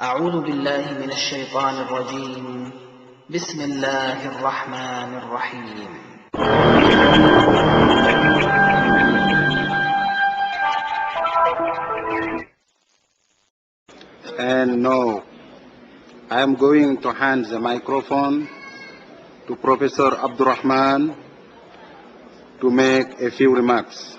أعوذ بالله من الشيطان الرجيم. بسم الله الرحمن الرحيم. And now, I am going to hand the microphone to Professor Rahmane to make a few remarks.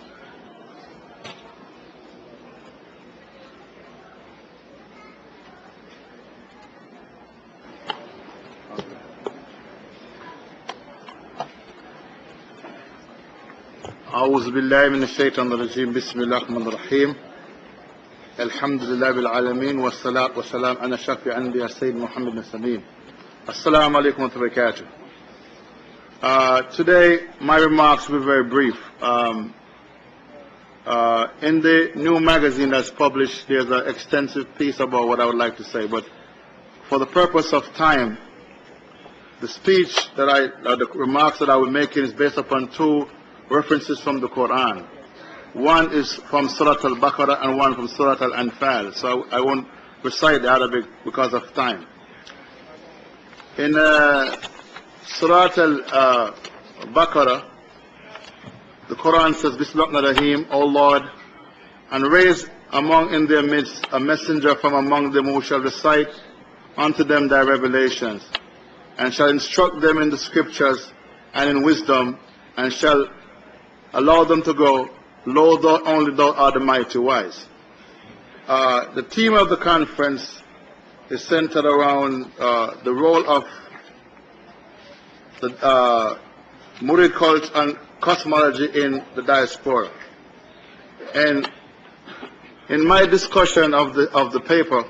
أعوذ بالله من الشيطان الرجيم. بسم الله الرحمن الرحيم. الحمد لله بالعالمين والصلاة والسلام على أشرف الأنبياء سيد محمد السليم. Assalamu alaikum wa barakatuh. Today my remarks will be very brief. In the new magazine that's published, there's an extensive piece about what I would like to say, but for the purpose of time, the speech the remarks that I will make is based upon two references from the Quran. One is from Surah Al-Baqarah and one from Surah Al-Anfal, so I won't recite the Arabic because of time. In Surah Al-Baqarah, the Quran says, Bismillahir-Rahmanir-Rahim, O Lord, and raise in their midst a messenger from among them who shall recite unto them thy revelations, and shall instruct them in the scriptures and in wisdom, and shall allow them to go, lo, only thou art the mighty wise. The theme of the conference is centered around the role of the Murid culture and cosmology in the diaspora. And in my discussion of the paper,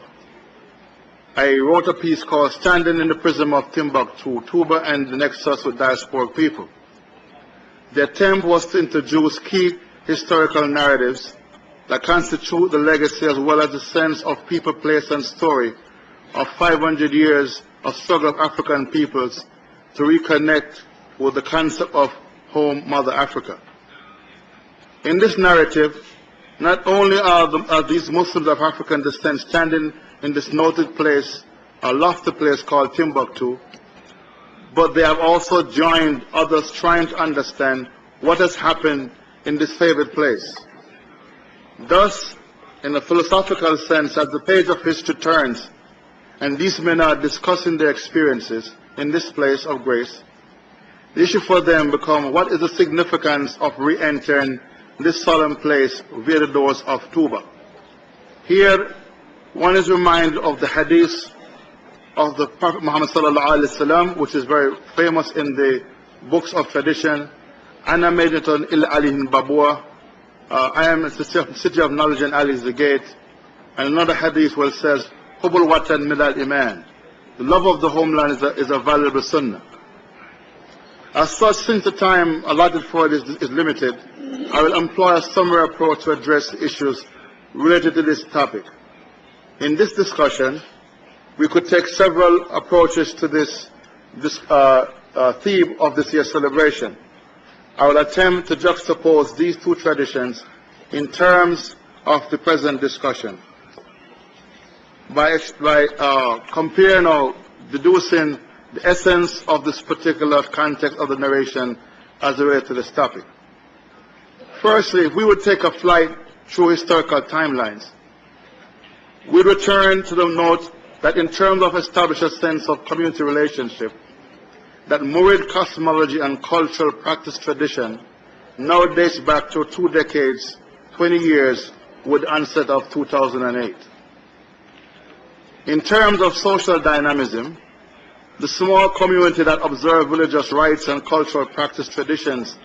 I wrote a piece called Standing in the Prism of Timbuktu, Tuba and the Nexus with Diasporic People. The attempt was to introduce key historical narratives that constitute the legacy as well as the sense of people, place, and story of 500 years of struggle of African peoples to reconnect with the concept of home, Mother Africa. In this narrative, not only are these Muslims of African descent standing in this noted place, a lofty place called Timbuktu, but they have also joined others trying to understand what has happened in this favored place. Thus, in a philosophical sense, as the page of history turns, and these men are discussing their experiences in this place of grace, the issue for them becomes, what is the significance of re-entering this solemn place via the doors of Tuba? Here, one is reminded of the hadith of the Prophet Muhammad sallallahu alaihi wasallam, which is very famous in the books of tradition. Ana meditun il alihin babua. I am the city of knowledge and Ali is the gate. And another hadith where it says, Hubul watan midal iman. The love of the homeland is a valuable sunnah. As such, since the time allotted for it is limited, I will employ a summary approach to address the issues related to this topic. In this discussion, we could take several approaches to this theme of this year's celebration. I will attempt to juxtapose these two traditions in terms of the present discussion by comparing or deducing the essence of this particular context of the narration as it relates to this topic. Firstly, if we would take a flight through historical timelines, we return to the note that in terms of establish a sense of community relationship, that Murid cosmology and cultural practice tradition now dates back to 2 decades, 20 years, with the onset of 2008. In terms of social dynamism, the small community that observed religious rites and cultural practice traditions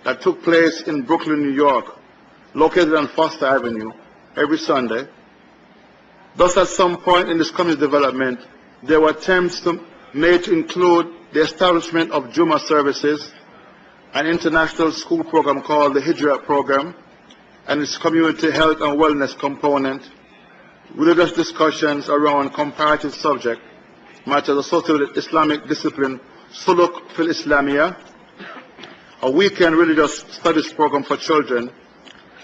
that took place in Brooklyn, New York, located on Foster Avenue, every Sunday. Thus, at some point in this community development, there were attempts made to include the establishment of Juma services, an international school program called the Hijra program, and its community health and wellness component, religious discussions around comparative subject matters associated with Islamic discipline, Suluk fil Islamiyah, a weekend religious studies program for children,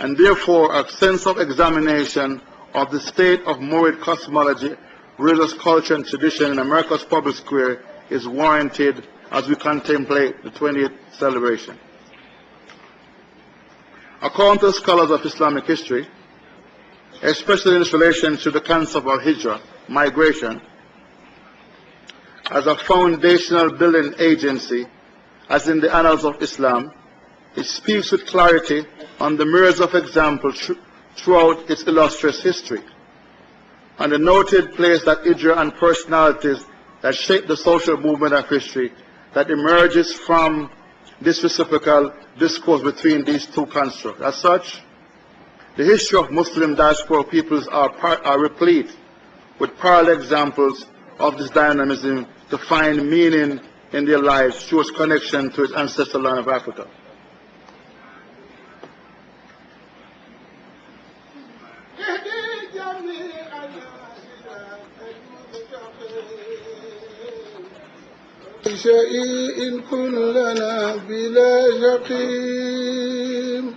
and therefore a sense of examination of the state of Murid cosmology religious culture and tradition in America's public square is warranted as we contemplate the 20th celebration. According to scholars of Islamic history, especially in its relation to the concept of hijrah, migration, as a foundational building agency, as in the annals of Islam, it speaks with clarity on the myriads of examples throughout its illustrious history, and the noted place that hijrah and personalities that shape the social movement of history that emerges from this reciprocal discourse between these two constructs. As such, the history of Muslim diaspora peoples are replete with parallel examples of this dynamism to find meaning in their lives through its connection to its ancestral land of Africa. شيء كلنا بلا يقين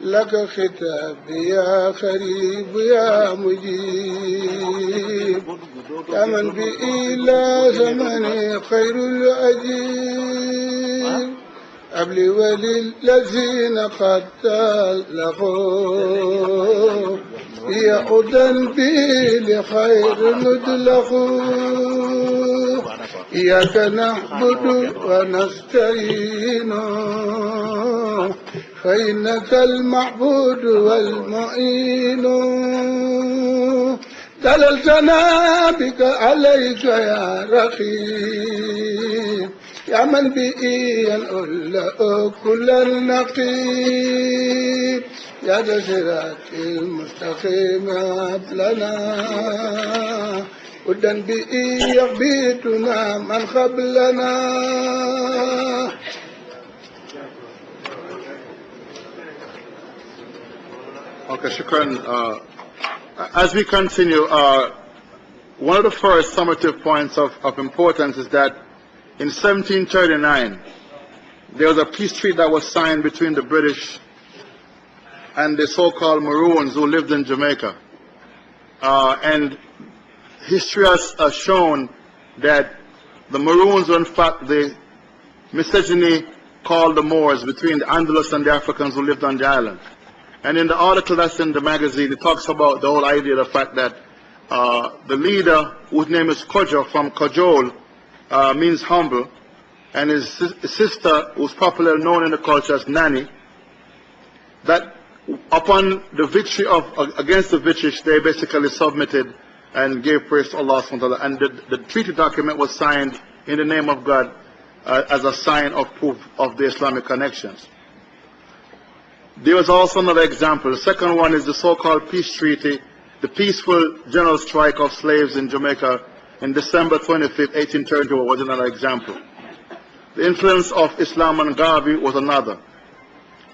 لك خطاب يا قريب يا مجيب يا من بإله زمن خير الأجيب أبلي وللذين قد تلقوا يعودا بي لخير ندلقوا إياك نعبد ونستعين فإنك المعبود والمعين دللتنا بك عليك يا رقيب يا من به ينقل كل النقيب يا ذا الصراط المستقيم هب لنا ودا به يغبطنا من قبلنا. Okay, shukran. As we continue, one of the first summative points of importance is that in 1739, there was a peace treaty that was signed between the British and the so-called Maroons who lived in Jamaica. And history has shown that the Maroons were in fact the misogyny called the Moors between the Andalus and the Africans who lived on the island. And in the article that's in the magazine, it talks about the whole idea, the fact that the leader, whose name is Kojo, from Kojol, means humble, and his sister, who's popularly known in the culture as Nani, that upon the victory against the British, they basically submitted and gave praise to Allah subhanahu wa ta'ala. And the treaty document was signed in the name of God as a sign of proof of the Islamic connections. There was also another example. The second one is the so-called peace treaty, the peaceful general strike of slaves in Jamaica in December 25, 1831 was another example. The influence of Islam and Garvey was another.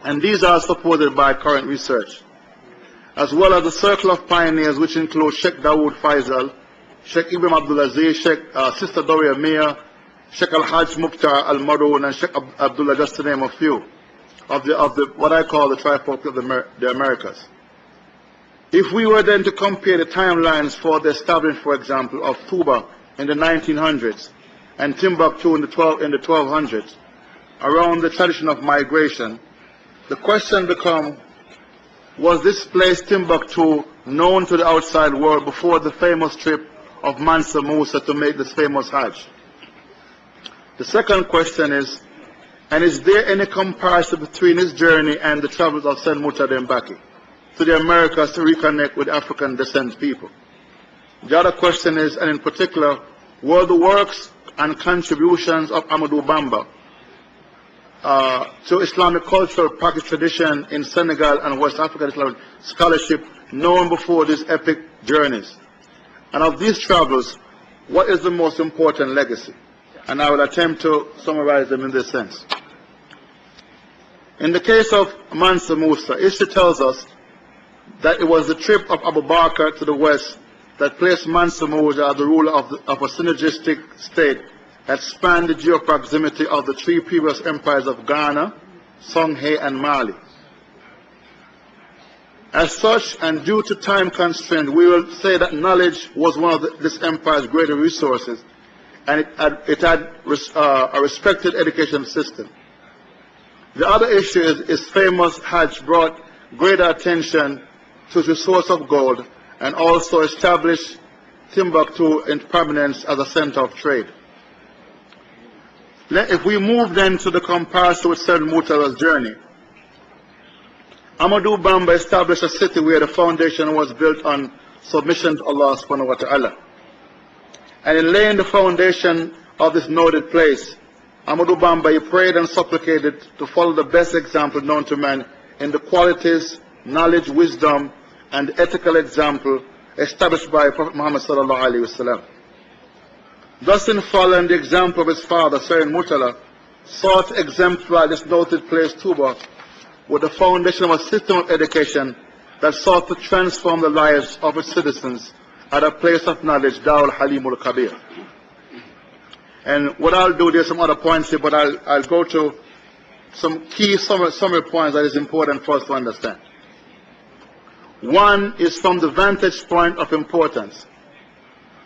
And these are supported by current research, as well as the circle of pioneers, which include Sheikh Dawood Faisal, Sheikh Ibrahim Abdulaziz, Sister Doria Mia, Sheikh Al-Hajj Mukhtar Al-Maroon, and Sheikh Abdullah, just to name a few, of the what I call the trifork of the Americas. If we were then to compare the timelines for the establishment, for example, of Touba in the 1900s and Timbuktu in the 1200s, around the tradition of migration, the question becomes, was this place, Timbuktu, known to the outside world before the famous trip of Mansa Musa to make this famous Hajj? The second question is, and is there any comparison between his journey and the travels of Saint Murtada Mbaki to the Americas to reconnect with African descent people? The other question is, and in particular, were the works and contributions of Ahmadou Bamba to Islamic cultural practice tradition in Senegal and West African Islamic scholarship known before these epic journeys? And of these travels, what is the most important legacy? And I will attempt to summarize them in this sense. In the case of Mansa Musa, history tells us that it was the trip of Abu Bakr to the west that placed Mansa Musa as the ruler of a synergistic state that spanned the geoproximity of the three previous empires of Ghana, Songhay, and Mali. As such, and due to time constraint, we will say that knowledge was one of this empire's greater resources, and it had a respected education system. The other issue is its famous Hajj brought greater attention to the source of gold and also established Timbuktu in prominence as a center of trade. If we move then to the comparison with Sayyid Murtala's journey, Ahmadou Bamba established a city where the foundation was built on submission to Allah subhanahu wa ta'ala. And in laying the foundation of this noted place, Ahmadou Bamba, he prayed and supplicated to follow the best example known to man in the qualities, knowledge, wisdom, and ethical example established by Prophet Muhammad sallallahu alaihi wasallam. Thus, in following the example of his father, Sayyid Murtala, sought to exemplify this noted place, Tuba, with the foundation of a system of education that sought to transform the lives of its citizens at a place of knowledge, Dawul Halimul Kabir. And what I'll do, there's some other points here, but I'll go to some key summary points that is important for us to understand. One is from the vantage point of importance.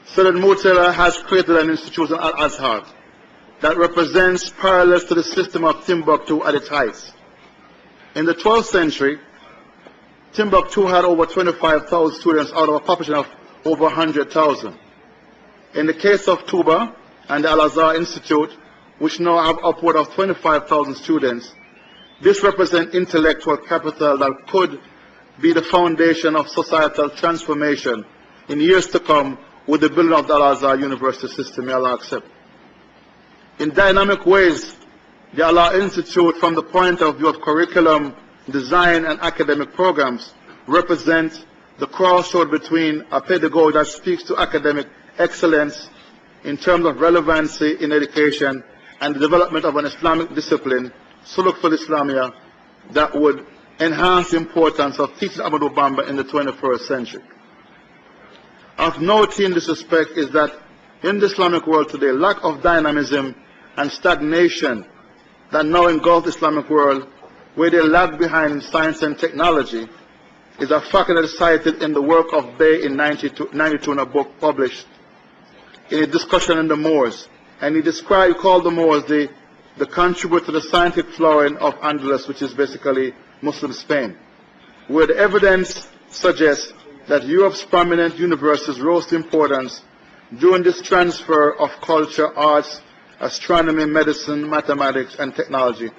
Sayyid Murtala has created an institution, Al-Azhar, that represents parallels to the system of Timbuktu at its heights. In the 12th century, Timbuktu had over 25,000 students out of a population of over 100,000. In the case of Tuba and the Al-Azhar Institute, which now have upward of 25,000 students, this represents intellectual capital that could be the foundation of societal transformation in years to come with the building of the Al-Azhar University system. May Allah accept. In dynamic ways, the Al-Azhar Institute, from the point of view of curriculum, design, and academic programs, represent the crossroad between a pedagogy that speaks to academic excellence in terms of relevancy in education and the development of an Islamic discipline, Suluk fil Islamiyah, that would enhance the importance of teaching Ahmadou Bamba in the 21st century. Of note in this respect is that in the Islamic world today, lack of dynamism and stagnation that now engulf the Islamic world, where they lag behind in science and technology, is a factor that is cited in the work of Bay in 92 in a book published in a discussion in the Moors. And he called the Moors the contributor to the scientific flowering of Andalus, which is basically Muslim Spain, where the evidence suggests that Europe's prominent universities rose to importance during this transfer of culture, arts, astronomy, medicine, mathematics, and technology.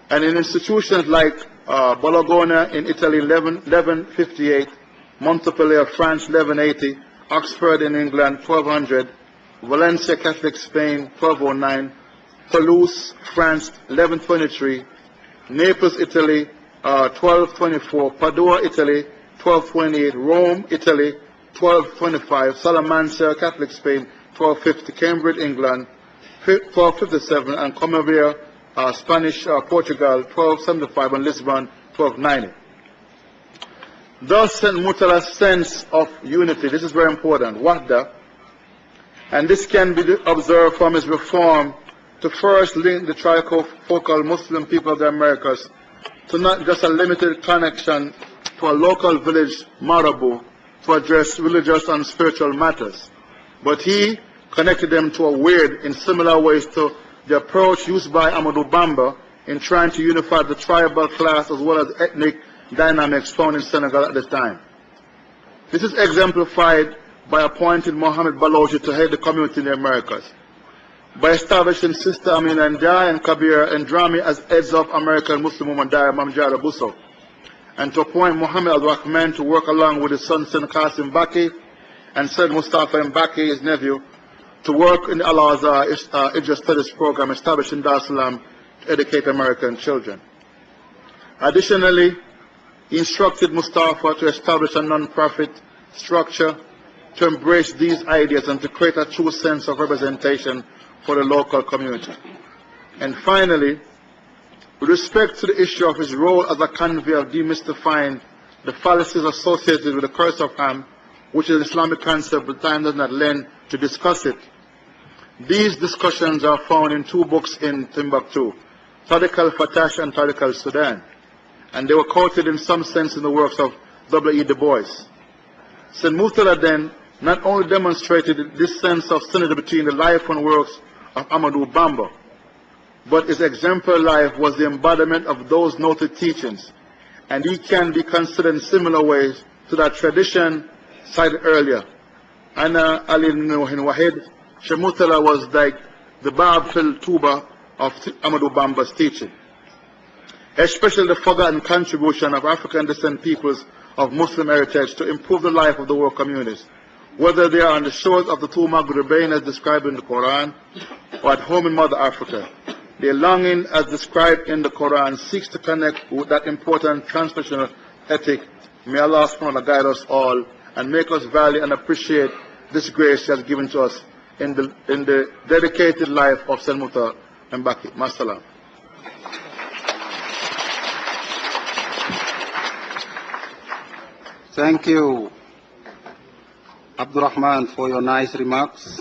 And in institutions like Bologna in Italy, 1158, Montpellier, France, 1180, Oxford in England, 1200, Valencia, Catholic Spain, 1209, Toulouse, France, 1123, Naples, Italy, 1224, Padua, Italy, 1228, Rome, Italy, 1225, Salamanca, Catholic Spain, 1250, Cambridge, England, 1257, and Coimbra, Spanish, Portugal, 1275, and Lisbon, 1290. Thus, St. Murtala's sense of unity, this is very important, wahda, and this can be observed from his reform to first link the trifocal Muslim people of the Americas to not just a limited connection to a local village marabout to address religious and spiritual matters, but he connected them to a weird in similar ways to the approach used by Ahmadou Bamba in trying to unify the tribal class as well as ethnic dynamics found in Senegal at the time. This is exemplified by appointing Mohammed Balochi to head the community in the Americas, by establishing Sister Amina Ndiaye and Kabir Ndrami as heads of American Muslim Women Daya Mamjara Busso, and to appoint Mohammed Al-Rahman to work along with his son Sayyid Qasim Baki and Sayyid Mustafa Mbaki, his nephew, to work in the Al-Azhar Idris Studies program established in Dar es Salaam to educate American children. Additionally, he instructed Mustafa to establish a non-profit structure to embrace these ideas and to create a true sense of representation for the local community. And finally, with respect to the issue of his role as a conveyor of demystifying the fallacies associated with the curse of Ham, which is an Islamic concept, but time does not lend to discuss it. These discussions are found in two books in Timbuktu, Tariq al-Fatash and Tariq al-Sudan. and they were quoted in some sense in the works of W.E. Du Bois. St. Murtala then not only demonstrated this sense of synergy between the life and works of Ahmadou Bamba, but his exemplary life was the embodiment of those noted teachings, and he can be considered in similar ways to that tradition cited earlier. Ana Ali Nuhin Wahid, Cheikh Murtala was like the Bab fil Tuba of Ahmadou Bamba's teaching, especially the forgotten contribution of African descent peoples of Muslim heritage to improve the life of the world communities, whether they are on the shores of the two Maghribain as described in the Quran, or at home in Mother Africa. Their longing, as described in the Quran, seeks to connect with that important transnational ethic. May Allah subhanahu wa ta'ala guide us all and make us value and appreciate this grace He has given to us in the dedicated life of Sayyid Murtala Mbaki. Masalam. Thank you, Rahmane, for your nice remarks.